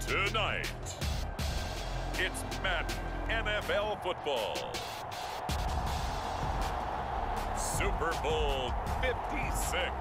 Tonight, it's Madden NFL football. Super Bowl 56.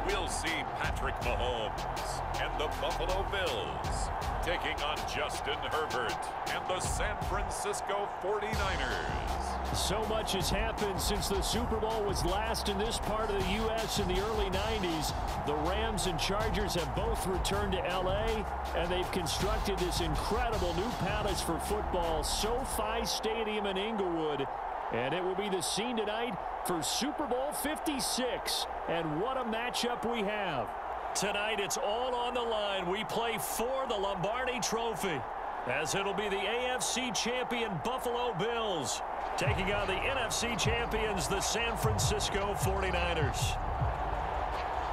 We'll see Patrick Mahomes and the Buffalo Bills taking on Justin Herbert and the San Francisco 49ers. So much has happened since the Super Bowl was last in this part of the U.S. in the early 90s. The Rams and Chargers have both returned to L.A., and they've constructed this incredible new palace for football, SoFi Stadium in Inglewood. And it will be the scene tonight for Super Bowl 56. And what a matchup we have. Tonight, it's all on the line. We play for the Lombardi Trophy, as it'll be the AFC champion Buffalo Bills taking on the NFC champions, the San Francisco 49ers.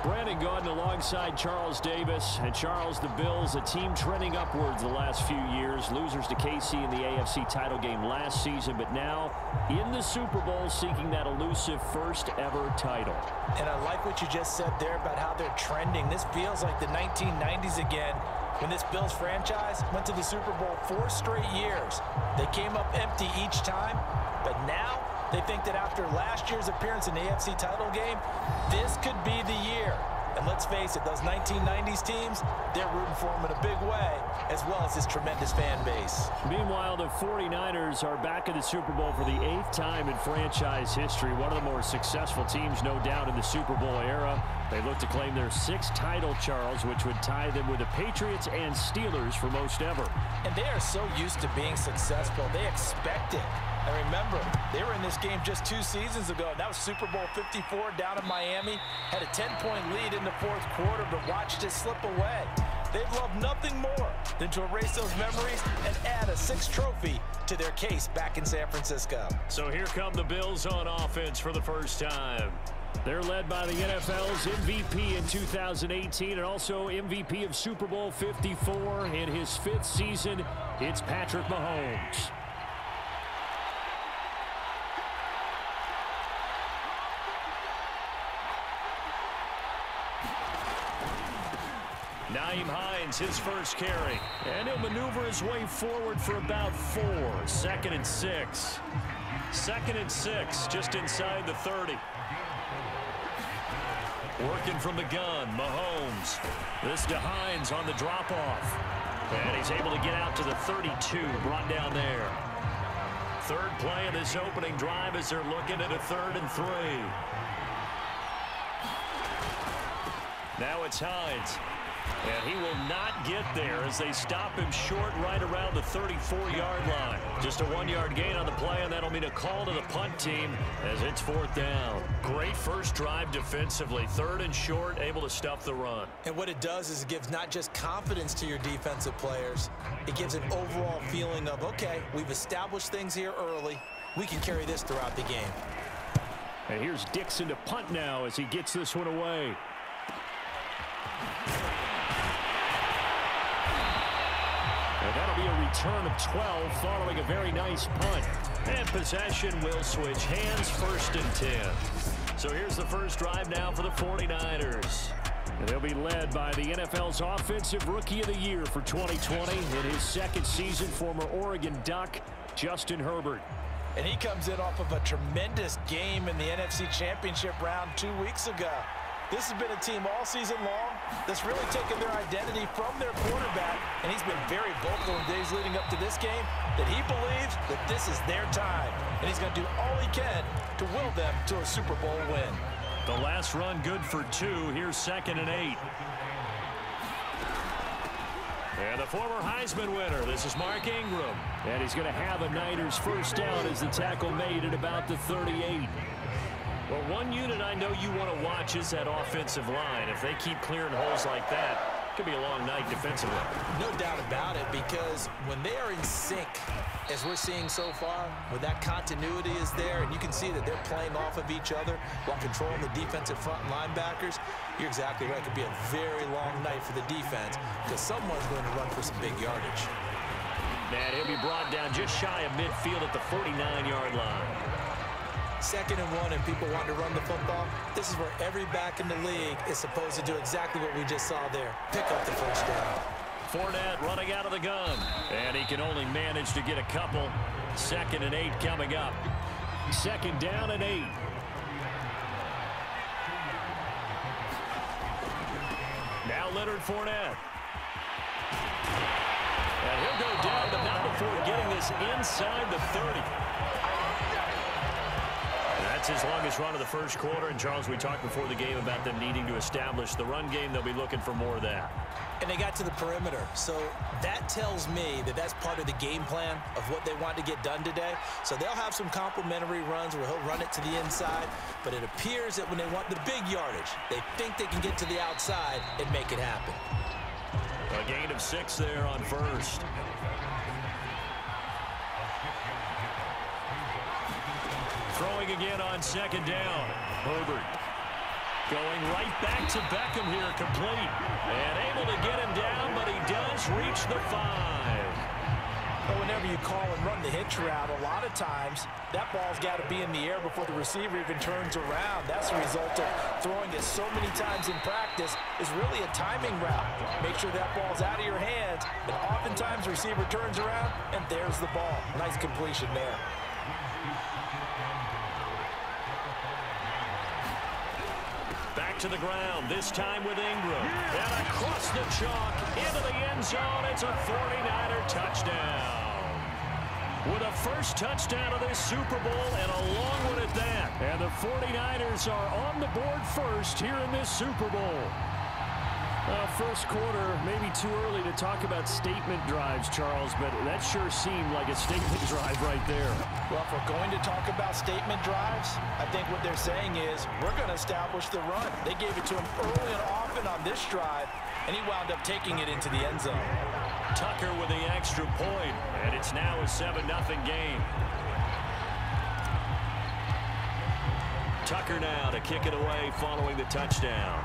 Brandon Gaudin alongside Charles Davis. And Charles, the Bills, a team trending upwards the last few years. Losers to KC in the AFC title game last season, but now in the Super Bowl seeking that elusive first ever title. And I like what you just said there about how they're trending. This feels like the 1990s again, when this Bills franchise went to the Super Bowl 4 straight years. They came up empty each time, but now they think that after last year's appearance in the AFC title game, this could be the year. And let's face it, those 1990s teams, they're rooting for them in a big way, as well as this tremendous fan base. Meanwhile, the 49ers are back in the Super Bowl for the 8th time in franchise history. One of the more successful teams, no doubt, in the Super Bowl era. They look to claim their 6th title, Charles, which would tie them with the Patriots and Steelers for most ever. And they are so used to being successful, they expect it. And remember, they were in this game just 2 seasons ago. That was Super Bowl 54 down in Miami. Had a 10-point lead in the 4th quarter, but watched it slip away. They've loved nothing more than to erase those memories and add a 6th trophy to their case back in San Francisco. So here come the Bills on offense for the first time. They're led by the NFL's MVP in 2018 and also MVP of Super Bowl 54 in his 5th season. It's Patrick Mahomes. Nyheim Hines, his first carry. And he'll maneuver his way forward for about 4. 2nd and 6. 2nd and 6, just inside the 30. Working from the gun, Mahomes. This to Hines on the drop-off. And he's able to get out to the 32, brought down there. 3rd play of this opening drive as they're looking at a 3rd and 3. Now it's Hines. And he will not get there as they stop him short right around the 34-yard line. Just a 1-yard gain on the play, and that'll mean a call to the punt team as it's 4th down. Great first drive defensively. 3rd and short, able to stuff the run. And what it does is it gives not just confidence to your defensive players, it gives an overall feeling of, okay, we've established things here early. We can carry this throughout the game. And here's Dixon to punt now as he gets this one away. And that'll be a return of 12 following a very nice punt. And possession will switch hands, 1st and 10. So here's the first drive now for the 49ers. And they'll be led by the NFL's Offensive Rookie of the Year for 2020. In his 2nd season, former Oregon Duck, Justin Herbert. And he comes in off of a tremendous game in the NFC Championship round 2 weeks ago. This has been a team all season long that's really taken their identity from their quarterback, and he's been very vocal in days leading up to this game that he believes that this is their time, and he's going to do all he can to will them to a Super Bowl win. The last run good for 2. Here's 2nd and 8. And the former Heisman winner, this is Mark Ingram. And he's going to have a Niners first down as the tackle made at about the 38. Well, one unit I know you want to watch is that offensive line. If they keep clearing holes like that, Could be a long night defensively. No doubt about it, because when they are in sync, as we're seeing so far, when that continuity is there and you can see that they're playing off of each other while controlling the defensive front linebackers, you're exactly right. It could be a very long night for the defense because someone's going to run for some big yardage. And he'll be brought down just shy of midfield at the 49-yard line. 2nd and 1 and people want to run the football. This is where every back in the league is supposed to do exactly what we just saw there. Pick up the first down. Fournette running out of the gun. And he can only manage to get a couple. 2nd and 8 coming up. 2nd down and 8. Now Leonard Fournette. And he'll go down, but not before getting this inside the 30. That's his longest run of the first quarter. And, Charles, we talked before the game about them needing to establish the run game. They'll be looking for more of that. And they got to the perimeter. So that tells me that that's part of the game plan of what they want to get done today. So they'll have some complementary runs where he'll run it to the inside. But it appears that when they want the big yardage, they think they can get to the outside and make it happen. A gain of 6 there on first. Throwing again on 2nd down. Herbert going right back to Beckham here, complete. And able to get him down, but he does reach the 5. But whenever you call and run the hitch route, a lot of times that ball's got to be in the air before the receiver even turns around. That's the result of throwing it so many times in practice is really a timing route. Make sure that ball's out of your hands, and oftentimes the receiver turns around, and there's the ball. Nice completion there. Back to the ground, this time with Ingram. And across the chalk, into the end zone. It's a 49er touchdown. With a first touchdown of this Super Bowl and a long one at that. And the 49ers are on the board first here in this Super Bowl. First quarter, maybe too early to talk about statement drives, Charles, but that sure seemed like a statement drive right there. Well, if we're going to talk about statement drives, I think what they're saying is we're going to establish the run. They gave it to him early and often on this drive, and he wound up taking it into the end zone. Tucker with the extra point, and it's now a 7-0 game. Tucker now to kick it away following the touchdown.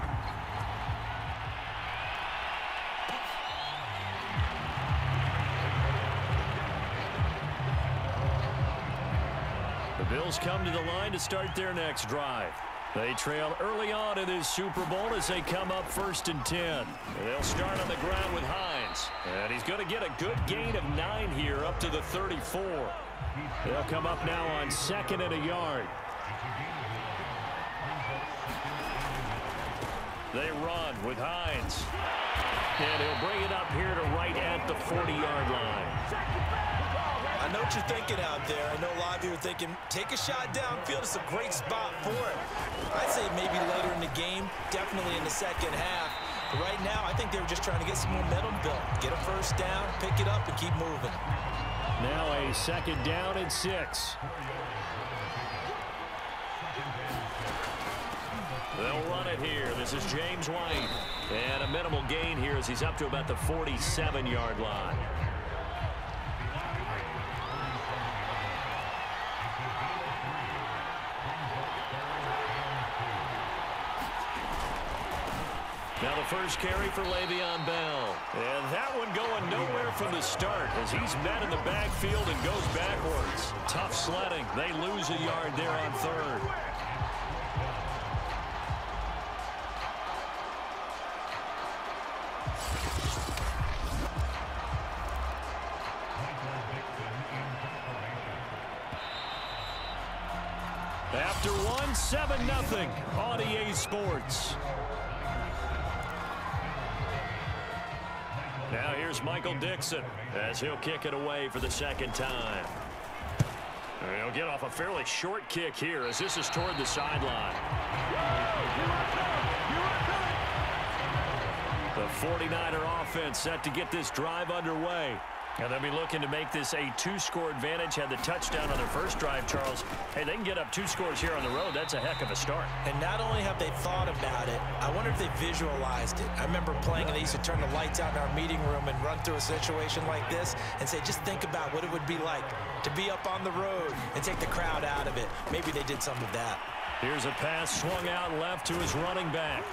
The Bills come to the line to start their next drive. They trail early on in this Super Bowl as they come up 1st and 10. And they'll start on the ground with Hines. And he's going to get a good gain of 9 here up to the 34. They'll come up now on 2nd and a yard. They run with Hines. And he'll bring it up here to right at the 40-yard line. I know what you're thinking out there. I know a lot of you are thinking, take a shot downfield. It's a great spot for it. I'd say maybe later in the game, definitely in the second half. But right now, I think they were just trying to get some momentum built. Get a first down, pick it up, and keep moving. Now a 2nd down and 6. They'll run it here. This is James White. And a minimal gain here as he's up to about the 47-yard line. Now the first carry for Le'Veon Bell. And that one going nowhere from the start as he's met in the backfield and goes backwards. Tough sledding. They lose a yard there on 3rd. After one, 7-0 on EA Sports. Now here's Michael Dixon as he'll kick it away for the 2nd time. He'll get off a fairly short kick here as this is toward the sideline. The 49er offense set to get this drive underway. And they'll be looking to make this a 2-score advantage. Had the touchdown on their first drive, Charles. Hey, they can get up 2 scores here on the road. That's a heck of a start. And not only have they thought about it, I wonder if they visualized it. I remember playing, and they used to turn the lights out in our meeting room and run through a situation like this and say, just think about what it would be like to be up on the road and take the crowd out of it. Maybe they did some of that. Here's a pass swung out left to his running back.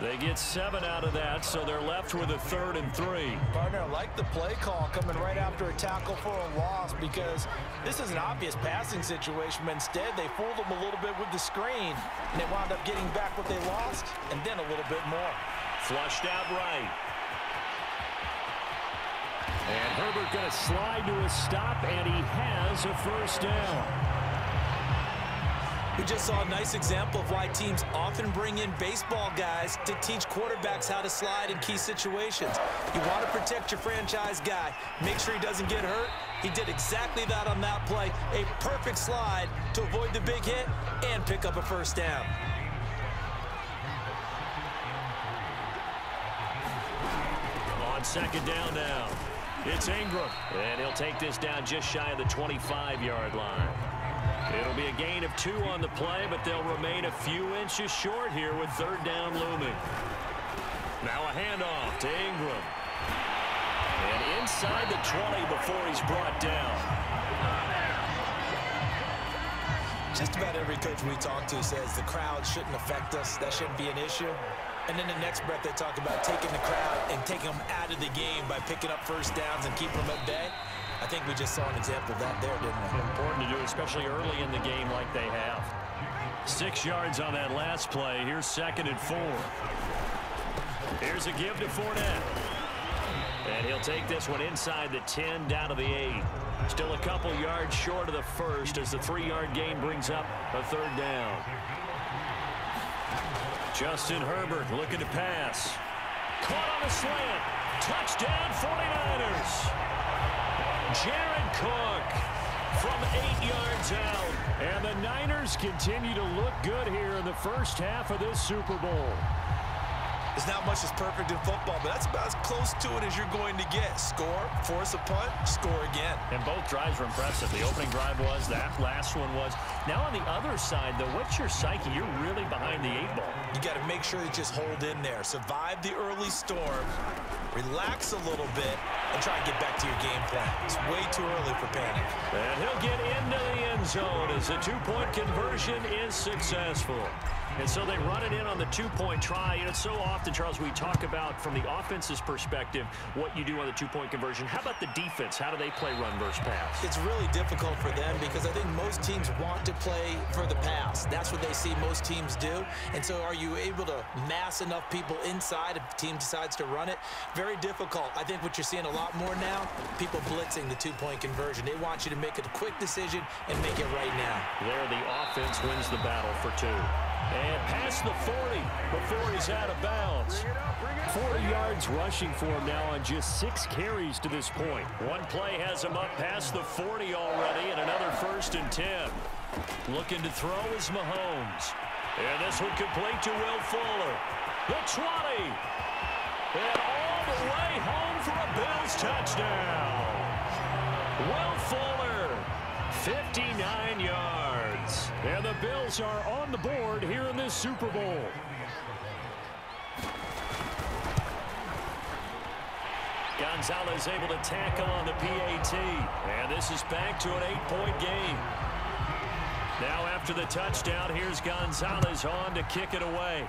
They get 7 out of that, so they're left with a 3rd and 3. Partner, I like the play call coming right after a tackle for a loss, because this is an obvious passing situation, but instead they fooled them a little bit with the screen, and they wound up getting back what they lost, and then a little bit more. Flushed out right. And Herbert going to slide to a stop, and he has a first down. We just saw a nice example of why teams often bring in baseball guys to teach quarterbacks how to slide in key situations. You want to protect your franchise guy. Make sure he doesn't get hurt. He did exactly that on that play. A perfect slide to avoid the big hit and pick up a first down. On second down now, it's Ingram. And he'll take this down just shy of the 25-yard line. It'll be a gain of 2 on the play, but they'll remain a few inches short here with 3rd down looming. Now a handoff to Ingram. And inside the 20 before he's brought down. Just about every coach we talk to says the crowd shouldn't affect us. That shouldn't be an issue. And then the next breath they talk about taking the crowd and taking them out of the game by picking up first downs and keeping them at bay. I think we just saw an example of that there, didn't we? Important to do, especially early in the game like they have. 6 yards on that last play. Here's 2nd and 4. Here's a give to Fournette. And he'll take this one inside the 10, down to the 8. Still a couple yards short of the first as the 3-yard gain brings up a 3rd down. Justin Herbert looking to pass. Caught on a slant. Touchdown 49ers. Jared Cook from 8 yards out. And the Niners continue to look good here in the first half of this Super Bowl. There's not much that's perfect in football, but that's about as close to it as you're going to get. Score, force a punt, score again. And both drives were impressive. The opening drive was, that last one was. Now on the other side, though, what's your psyche? You're really behind the 8 ball. You got to make sure you just hold in there. Survive the early storm, relax a little bit, and try and get back to your game plan. It's way too early for panic. And he'll get into the end zone as the 2-point conversion is successful. And so they run it in on the 2-point try. You know, so often, Charles, we talk about from the offense's perspective what you do on the 2-point conversion. How about the defense? How do they play run versus pass? It's really difficult for them because I think most teams want to play for the pass. That's what they see most teams do. And so are you able to mass enough people inside if the team decides to run it? Very difficult. I think what you're seeing a lot more now, people blitzing the 2-point conversion. They want you to make a quick decision and make it right now. There, the offense wins the battle for 2. And past the 40 before he's out of bounds. 40 yards rushing for him now on just 6 carries to this point. One play has him up past the 40 already, and another 1st and 10. Looking to throw is Mahomes. And this one complete to Will Fuller. The 20. And all the way home for a Bills touchdown. Will Fuller, 59 yards. And the Bills are on the board here in this Super Bowl. Gonzalez able to tackle on the PAT. And this is back to an 8-point game. Now after the touchdown, here's Gonzalez on to kick it away.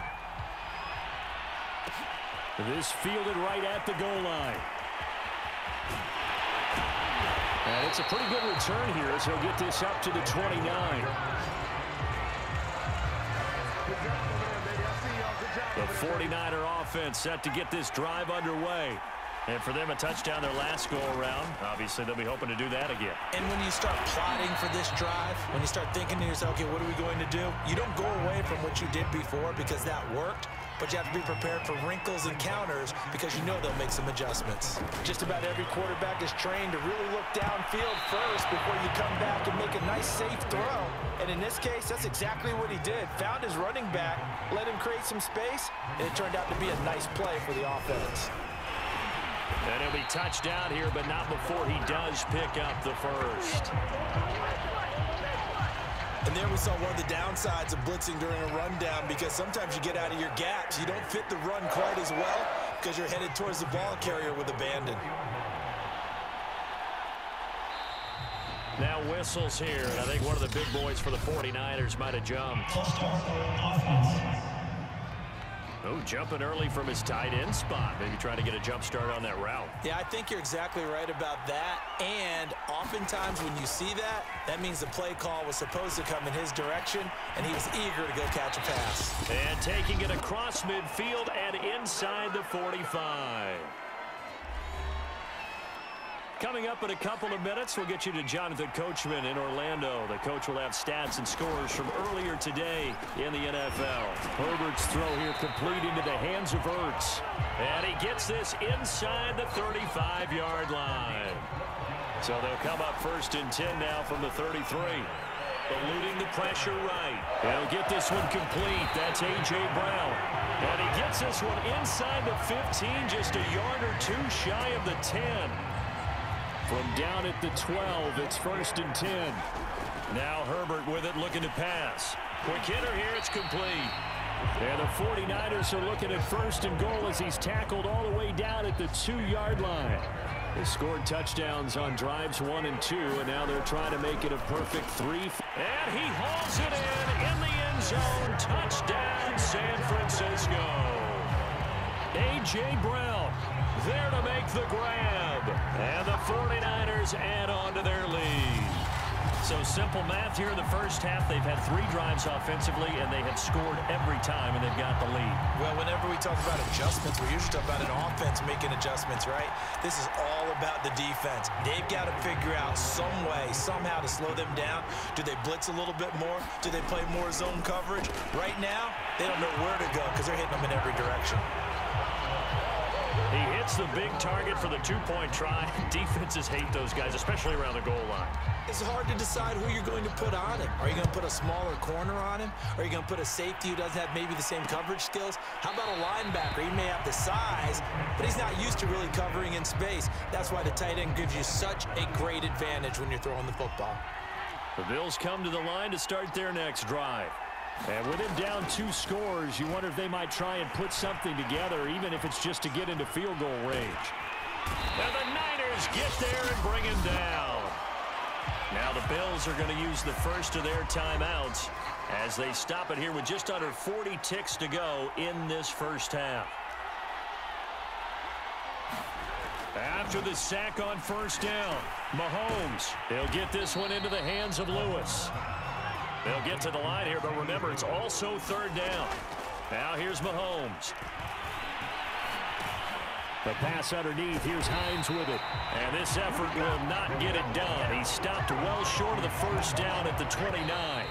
This fielded right at the goal line. And it's a pretty good return here as he'll get this up to the 29. The 49er offense set to get this drive underway. And for them, a touchdown their last go-around. Obviously, they'll be hoping to do that again. And when you start plotting for this drive, when you start thinking to yourself, okay, what are we going to do? You don't go away from what you did before because that worked. But you have to be prepared for wrinkles and counters because you know they'll make some adjustments. Just about every quarterback is trained to really look downfield first before you come back and make a nice, safe throw. And in this case, that's exactly what he did. Found his running back, let him create some space, and it turned out to be a nice play for the offense. And he'll be touched down here, but not before he does pick up the first. And there we saw one of the downsides of blitzing during a rundown, because sometimes you get out of your gaps. You don't fit the run quite as well because you're headed towards the ball carrier with abandon. Now whistles here, and I think one of the big boys for the 49ers might have jumped. Oh, jumping early from his tight end spot. Maybe trying to get a jump start on that route. Yeah, I think you're exactly right about that. And oftentimes when you see that, that means the play call was supposed to come in his direction, and he was eager to go catch a pass. And taking it across midfield and inside the 45. Coming up in a couple of minutes, we'll get you to Jonathan Coachman in Orlando. The coach will have stats and scores from earlier today in the NFL. Herbert's throw here complete into the hands of Ertz. And he gets this inside the 35-yard line. So they'll come up 1st and 10 now from the 33. Eluding the pressure right. They'll get this one complete. That's A.J. Brown. And he gets this one inside the 15, just a yard or two shy of the 10. From down at the 12, it's 1st and 10. Now Herbert with it, looking to pass. Quick hitter here, it's complete. And the 49ers are looking at 1st and goal as he's tackled all the way down at the 2-yard line. They scored touchdowns on drives 1 and 2, and now they're trying to make it a perfect 3. And he hauls it in the end zone. Touchdown, San Francisco. A.J. Brown there to make the grab. And the 49ers add on to their lead. So simple math here in the first half. They've had 3 drives offensively, and they have scored every time, and they've got the lead. Well, whenever we talk about adjustments, we usually talk about an offense making adjustments, right? This is all about the defense. They've got to figure out some way, somehow to slow them down. Do they blitz a little bit more? Do they play more zone coverage? Right now, they don't know where to go because they're hitting them in every direction. He hits the big target for the 2-point try. Defenses hate those guys, especially around the goal line. It's hard to decide who you're going to put on him. Are you going to put a smaller corner on him? Are you going to put a safety who doesn't have maybe the same coverage skills? How about a linebacker? He may have the size, but he's not used to really covering in space. That's why the tight end gives you such a great advantage when you're throwing the football. The Bills come to the line to start their next drive. And with him down 2 scores, you wonder if they might try and put something together, even if it's just to get into field goal range. And the Niners get there and bring him down. Now the Bills are going to use the first of their timeouts as they stop it here with just under 40 ticks to go in this first half. After the sack on 1st down, Mahomes, he'll get this one into the hands of Lewis. They'll get to the line here, but remember, it's also 3rd down. Now here's Mahomes. The pass underneath. Here's Hines with it. And this effort will not get it done. He stopped well short of the 1st down at the 29.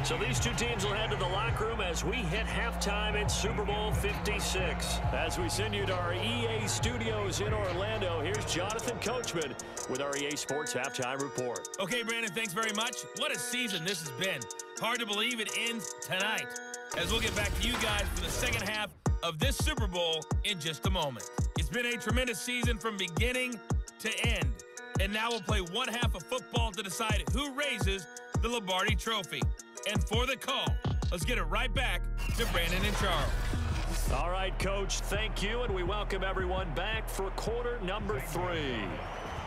So these two teams will head to the locker room as we hit halftime in Super Bowl 56. As we send you to our EA studios in Orlando, here's Jonathan Coachman with our EA Sports Halftime Report. Okay, Brandon, thanks very much. What a season this has been. Hard to believe it ends tonight, as we'll get back to you guys for the second half of this Super Bowl in just a moment. It's been a tremendous season from beginning to end, and now we'll play one half of football to decide who raises the Lombardi Trophy. And for the call, let's get it right back to Brandon and Charles. All right, Coach, thank you, and we welcome everyone back for quarter number 3.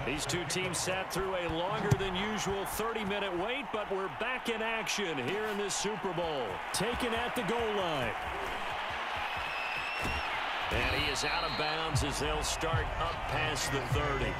These two teams sat through a longer than usual 30-minute wait, but we're back in action here in this Super Bowl. Taken at the goal line. And he is out of bounds as they'll start up past the 30.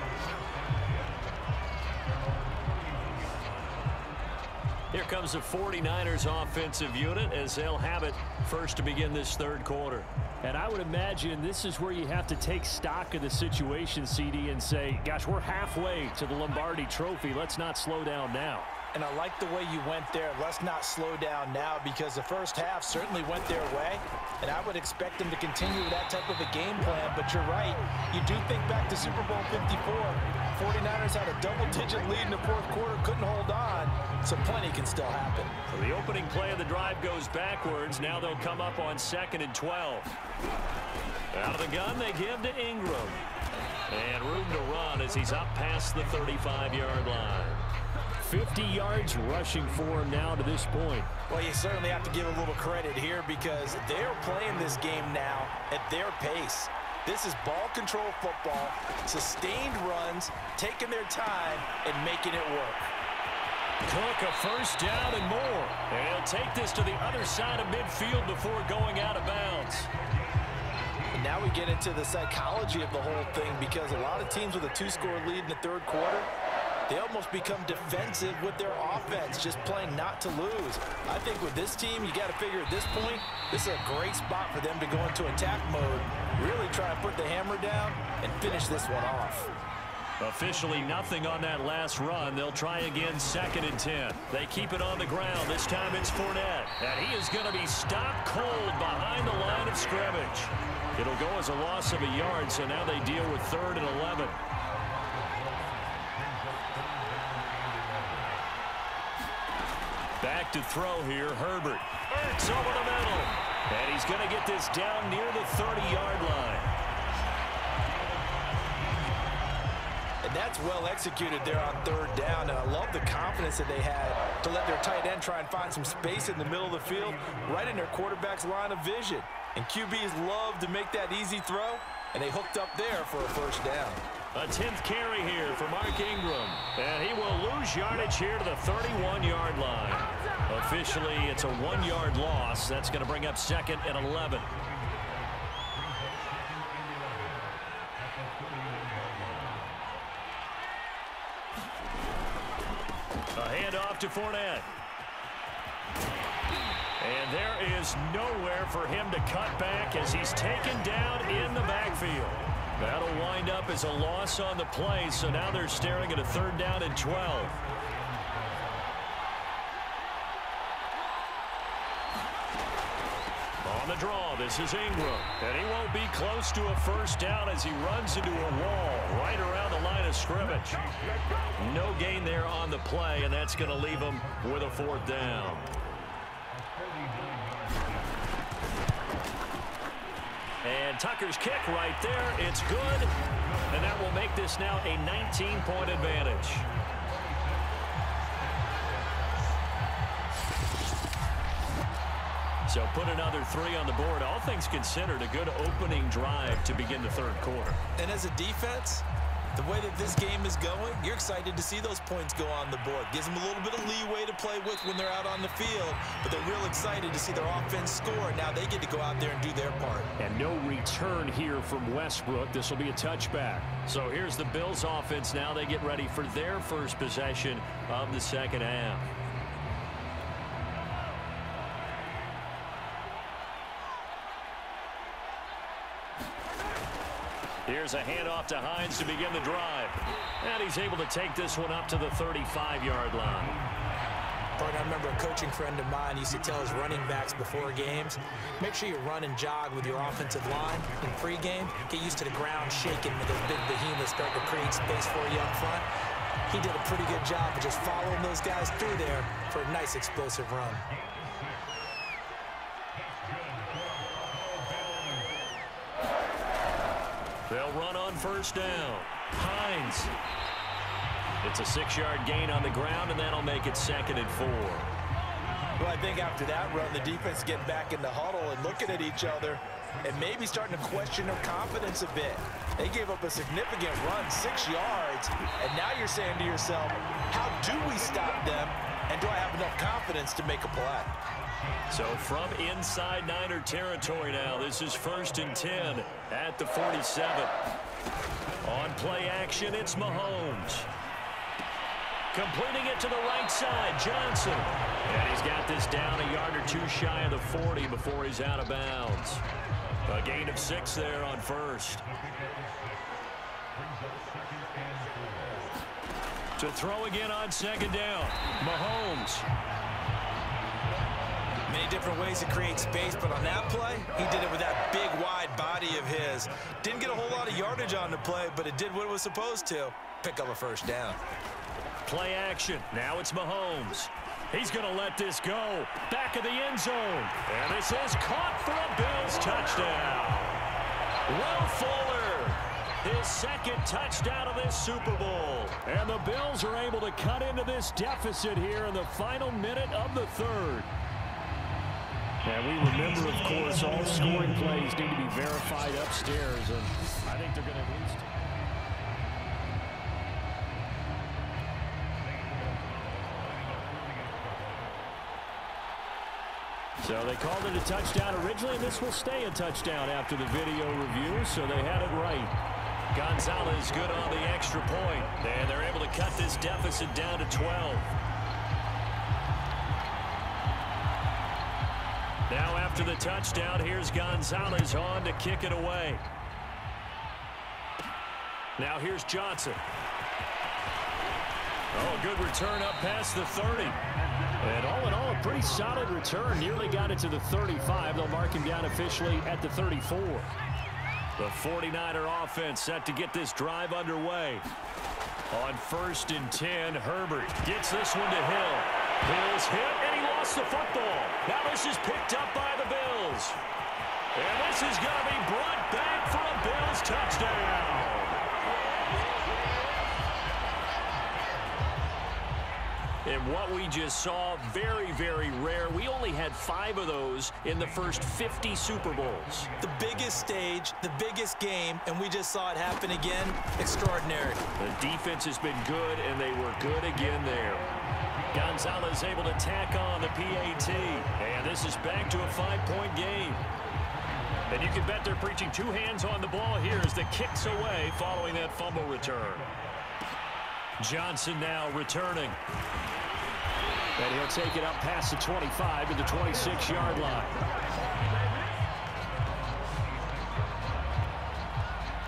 Here comes the 49ers offensive unit as they'll have it first to begin this 3rd quarter. And I would imagine this is where you have to take stock of the situation, CD, and say, gosh, we're halfway to the Lombardi Trophy. Let's not slow down now. and I like the way you went there. Let's not slow down now, because the first half certainly went their way, and I would expect them to continue that type of a game plan. But you're right. You do think back to Super Bowl 54. 49ers had a double-digit lead in the fourth quarter, couldn't hold on, so plenty can still happen. So the opening play of the drive goes backwards. Now they'll come up on 2nd and 12. Out of the gun, they give to Ingram. And room to run as he's up past the 35-yard line. 50 yards rushing for him now to this point. Well, you certainly have to give a little credit here, because they're playing this game now at their pace. This is ball control football, sustained runs, taking their time, and making it work. Cook a first down and more. And he'll take this to the other side of midfield before going out of bounds. And now we get into the psychology of the whole thing, because a lot of teams with a 2-score lead in the third quarter, they almost become defensive with their offense, just playing not to lose. I think with this team, you got to figure at this point, this is a great spot for them to go into attack mode, really try to put the hammer down and finish this one off. Officially nothing on that last run. They'll try again 2nd and 10. They keep it on the ground. This time it's Fournette. And he is going to be stopped cold behind the line of scrimmage. It'll go as a loss of a yard, so now they deal with 3rd and 11. Back to throw here, Herbert. Ertz over the middle. And he's going to get this down near the 30-yard line. And that's well executed there on 3rd down, and I love the confidence that they had to let their tight end try and find some space in the middle of the field, right in their quarterback's line of vision. And QBs love to make that easy throw, and they hooked up there for a first down. A 10th carry here for Mark Ingram. And he will lose yardage here to the 31-yard line. Officially, it's a 1-yard loss. That's going to bring up 2nd and 11. A handoff to Fournette. And there is nowhere for him to cut back as he's taken down in the backfield. That'll wind up as a loss on the play, so now they're staring at a 3rd down and 12. On the draw, this is Ingram. And he won't be close to a first down as he runs into a wall right around the line of scrimmage. No gain there on the play, and that's going to leave him with a 4th down. And Tucker's kick right there. It's good. And that will make this now a 19-point advantage. So put another 3 on the board. All things considered, a good opening drive to begin the third quarter. And as a defense, the way that this game is going, you're excited to see those points go on the board. Gives them a little bit of leeway to play with when they're out on the field, but they're real excited to see their offense score. Now they get to go out there and do their part. And no return here from Westbrook. This will be a touchback. So here's the Bills offense now. They get ready for their first possession of the second half. Here's a handoff to Hines to begin the drive. And he's able to take this one up to the 35-yard line. I remember a coaching friend of mine used to tell his running backs before games, make sure you run and jog with your offensive line in pregame. Get used to the ground shaking when those big behemoths start to create space for you up front. He did a pretty good job of just following those guys through there for a nice explosive run. They'll run on first down. Hines. It's a 6-yard gain on the ground, and that'll make it 2nd and 4. Well, I think after that run, the defense getting back in the huddle and looking at each other and maybe starting to question their confidence a bit. They gave up a significant run, 6 yards, and now you're saying to yourself, how do we stop them, and do I have enough confidence to make a play? So from inside Niner territory now, this is 1st and 10 at the 47. On play action, it's Mahomes. Completing it to the right side, Johnson. And he's got this down a yard or 2 shy of the 40 before he's out of bounds. A gain of 6 there on first. To throw again on second down. Mahomes. Many different ways to create space, but on that play, he did it with that big, wide body of his. Didn't get a whole lot of yardage on the play, but it did what it was supposed to. Pick up a first down. Play action. Now it's Mahomes. He's going to let this go. Back of the end zone. And this is caught for a Bills touchdown. Will Fuller, his second touchdown of this Super Bowl. And the Bills are able to cut into this deficit here in the final minute of the third. And we remember, of course, all scoring plays need to be verified upstairs. And I think they're going to at least... So they called it a touchdown originally, and this will stay a touchdown after the video review, so they had it right. Gonzalez good on the extra point, and they're able to cut this deficit down to 12. Now after the touchdown, here's Gonzalez on to kick it away. Now here's Johnson. Oh, good return up past the 30. And all in all, a pretty solid return. Nearly got it to the 35. They'll mark him down officially at the 34. The 49er offense set to get this drive underway. On 1st and 10, Herbert gets this one to Hill. Hill's hit, and he lost the football. Now this is picked up by the Bills. And this is going to be brought back for a Bills touchdown. And what we just saw, very, very rare. We only had 5 of those in the first 50 Super Bowls. The biggest stage, the biggest game, and we just saw it happen again. Extraordinary. The defense has been good, and they were good again there. Gonzalez able to tack on the PAT. And this is back to a 5-point game. And you can bet they're preaching 2 hands on the ball here as the kick's away following that fumble return. Johnson now returning. And he'll take it up past the 25 to the 26-yard line.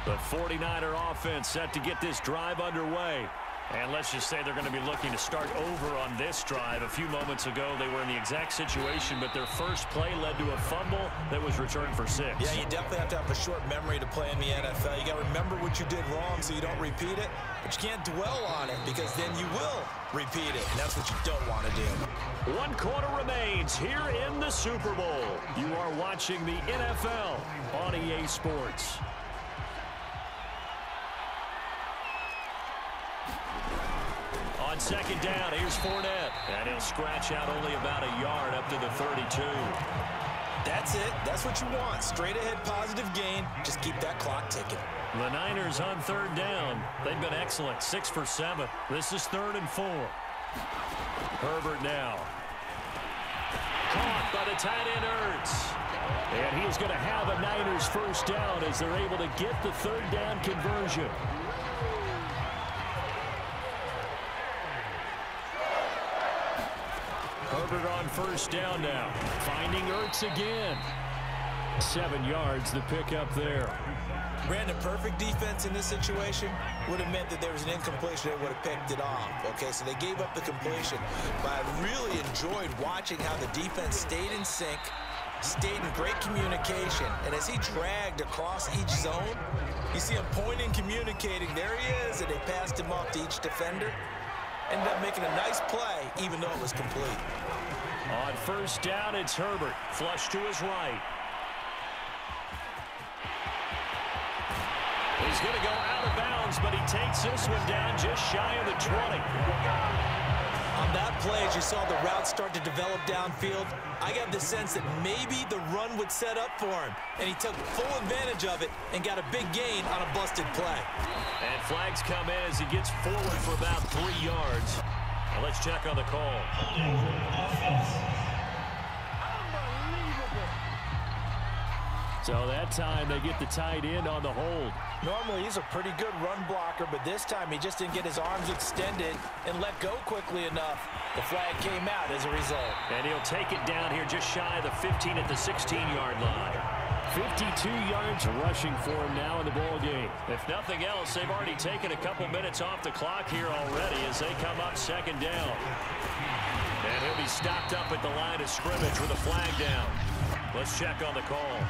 The 49er offense set to get this drive underway. And let's just say they're going to be looking to start over on this drive. A few moments ago, they were in the exact situation, but their first play led to a fumble that was returned for 6. Yeah, you definitely have to have a short memory to play in the NFL. You got to remember what you did wrong so you don't repeat it, but you can't dwell on it because then you will repeat it, and that's what you don't want to do. 1 quarter remains here in the Super Bowl. You are watching the NFL on EA Sports. On second down, here's Fournette. And he'll scratch out only about a yard up to the 32. That's it. That's what you want. Straight ahead positive gain. Just keep that clock ticking. The Niners on 3rd down. They've been excellent. 6 for 7. This is 3rd and 4. Herbert now. Caught by the tight end Ertz. And he is going to have a Niners first down as they're able to get the 3rd down conversion. Herbert on first down now. Finding Ertz again. 7 yards, the pickup there. Brandon, perfect defense in this situation would have meant that there was an incompletion that would have picked it off. Okay, so they gave up the completion. But I really enjoyed watching how the defense stayed in sync, stayed in great communication. And as he dragged across each zone, you see him pointing, communicating. There he is, and they passed him off to each defender. Ended up making a nice play, even though it was complete. On first down, it's Herbert. Flush to his right. He's going to go out of bounds, but he takes this one down just shy of the 20. On that play, as you saw the route start to develop downfield, I got the sense that maybe the run would set up for him, and he took full advantage of it and got a big gain on a busted play. And flags come in as he gets forward for about 3 yards. Now let's check on the call. So that time they get the tight end on the hold. Normally he's a pretty good run blocker, but this time he just didn't get his arms extended and let go quickly enough. The flag came out as a result. And he'll take it down here just shy of the 15 at the 16-yard line. 52 yards rushing for him now in the ball game. If nothing else, they've already taken a couple minutes off the clock here already as they come up second down. And he'll be stopped up at the line of scrimmage with a flag down. Let's check on the call.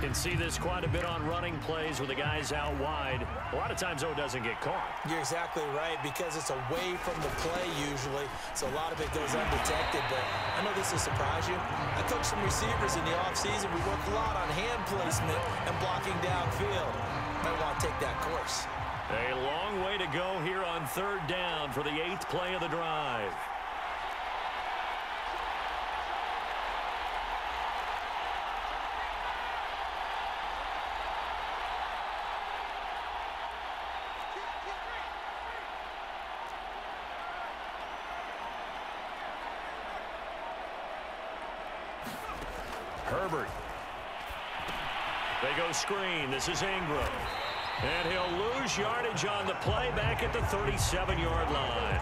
Can see this quite a bit on running plays with the guys out wide. A lot of times, though, it doesn't get caught. You're exactly right, because it's away from the play usually, so a lot of it goes undetected. But I know this will surprise you. I coached some receivers in the offseason. We worked a lot on hand placement and blocking downfield. Might want to take that course. A long way to go here on third down for the 8th play of the drive. Herbert. They go screen. This is Ingram. And he'll lose yardage on the play back at the 37-yard line.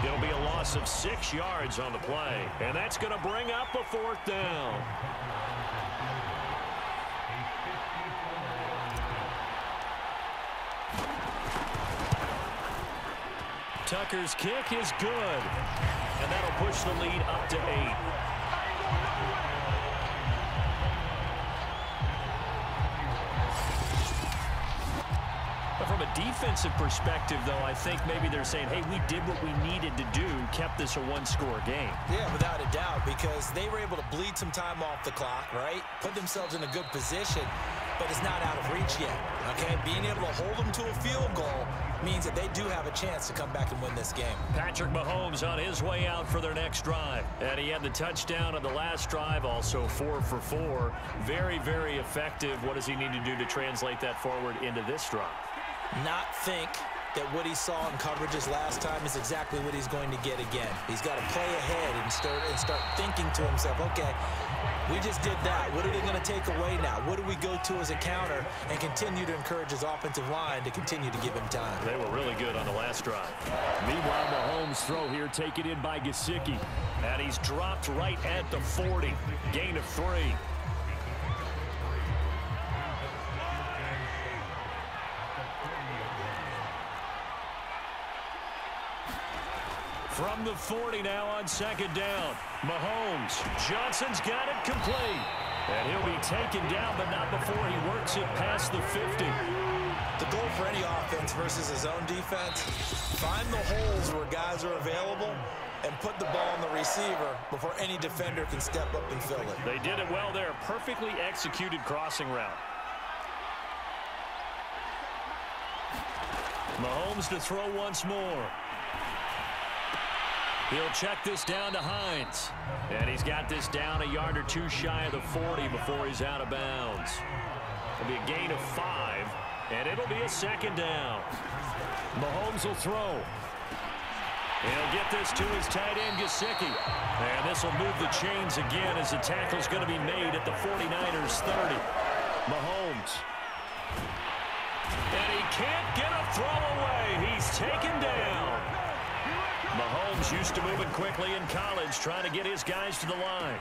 It'll be a loss of 6 yards on the play. And that's going to bring up a 4th down. Tucker's kick is good. And that'll push the lead up to 8. From a defensive perspective, though, I think maybe they're saying, hey, we did what we needed to do, kept this a one-score game. Yeah, without a doubt, because they were able to bleed some time off the clock, right? Put themselves in a good position, but it's not out of reach yet, okay? Being able to hold them to a field goal means that they do have a chance to come back and win this game. Patrick Mahomes on his way out for their next drive. And he had the touchdown on the last drive, also 4 for 4. Very, very effective. What does he need to do to translate that forward into this drive? Not think that what he saw in coverages last time is exactly what he's going to get again. He's got to play ahead and start thinking to himself, okay, we just did that. What are they going to take away now? What do we go to as a counter? And continue to encourage his offensive line to continue to give him time. They were really good on the last drive. Meanwhile, Mahomes' throw here taken in by Gesicki. And he's dropped right at the 40. Gain of 3. From the 40 now on second down. Mahomes. Johnson's got it complete. And he'll be taken down, but not before he works it past the 50. The goal for any offense versus his own defense, find the holes where guys are available and put the ball on the receiver before any defender can step up and fill it. They did it well there. Perfectly executed crossing route. Mahomes to throw once more. He'll check this down to Hines. And he's got this down a yard or 2 shy of the 40 before he's out of bounds. It'll be a gain of 5, and it'll be a second down. Mahomes will throw. He'll get this to his tight end, Gesicki. And this will move the chains again as the tackle's going to be made at the 49ers 30. Mahomes. And he can't get a throw away. He's taken down. Mahomes used to moving quickly in college, trying to get his guys to the line.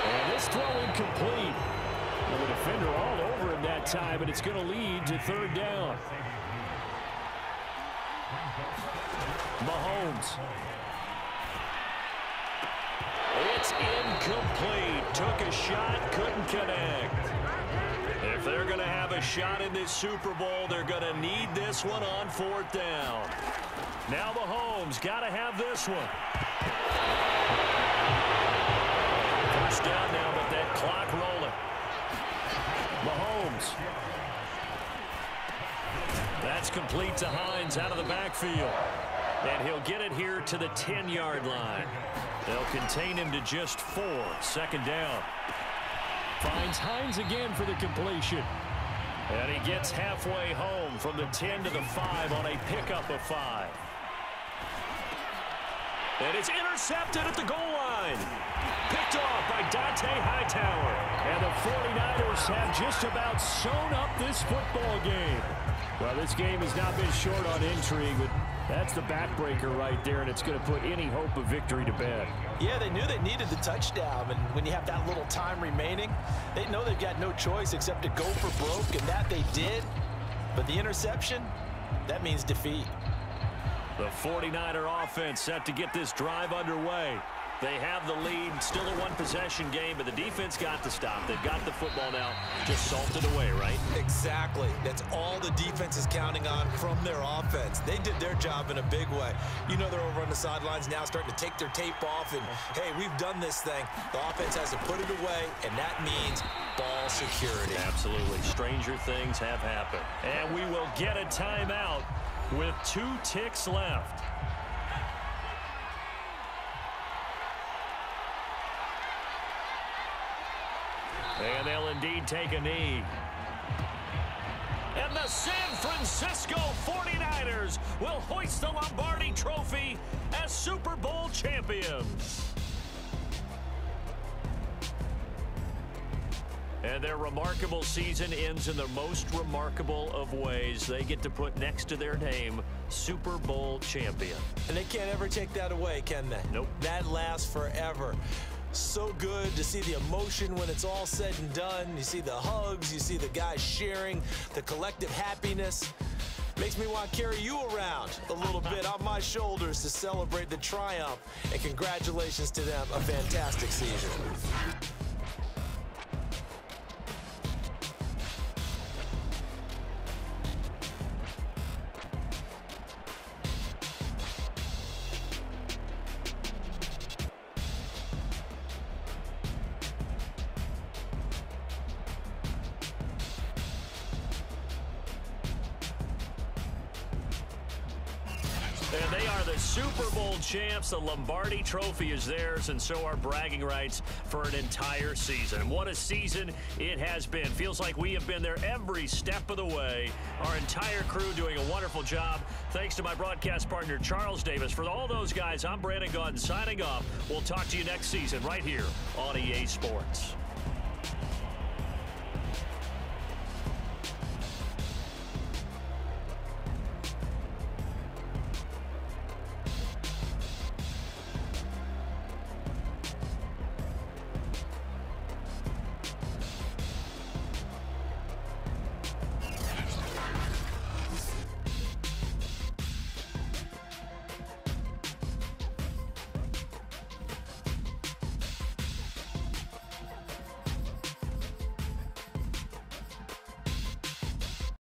And this throw incomplete. And the defender all over him that time, and it's going to lead to third down. Mahomes. It's incomplete. Took a shot, couldn't connect. If they're going to have a shot in this Super Bowl, they're going to need this one on 4th down. Now Mahomes got to have this one. First down now, but that clock rolling. Mahomes. That's complete to Hines out of the backfield. And he'll get it here to the 10-yard line. They'll contain him to just 4. Second down. Finds Hines again for the completion. And he gets halfway home from the 10 to the 5 on a pickup of 5. And it's intercepted at the goal line. Picked off by Dante Hightower. And the 49ers have just about sewn up this football game. Well, this game has not been short on intrigue, but That's the backbreaker right there, and it's going to put any hope of victory to bed. Yeah, they knew they needed the touchdown, and when you have that little time remaining, they know they've got no choice except to go for broke, and that they did. But the interception, that means defeat. The 49er offense set to get this drive underway. They have the lead, still a one-possession game, but the defense got to stop. They've got the football now, just salted away, right? Exactly. That's all the defense is counting on from their offense. They did their job in a big way. You know they're over on the sidelines now starting to take their tape off, and, hey, we've done this thing. The offense has to put it away, and that means ball security. Absolutely. Stranger things have happened. And we will get a timeout with 2 ticks left. And they'll indeed take a knee. And the San Francisco 49ers will hoist the Lombardi Trophy as Super Bowl champions. And their remarkable season ends in the most remarkable of ways. They get to put next to their name, Super Bowl champion. And they can't ever take that away, can they? Nope. That lasts forever. So good to see the emotion when it's all said and done. You see the hugs, you see the guys sharing, the collective happiness. Makes me want to carry you around a little bit on my shoulders to celebrate the triumph. And congratulations to them, a fantastic season. And they are the Super Bowl champs. The Lombardi Trophy is theirs, and so are bragging rights for an entire season. What a season it has been. Feels like we have been there every step of the way. Our entire crew doing a wonderful job. Thanks to my broadcast partner, Charles Davis. For all those guys, I'm Brandon Gaudin signing off. We'll talk to you next season right here on EA Sports.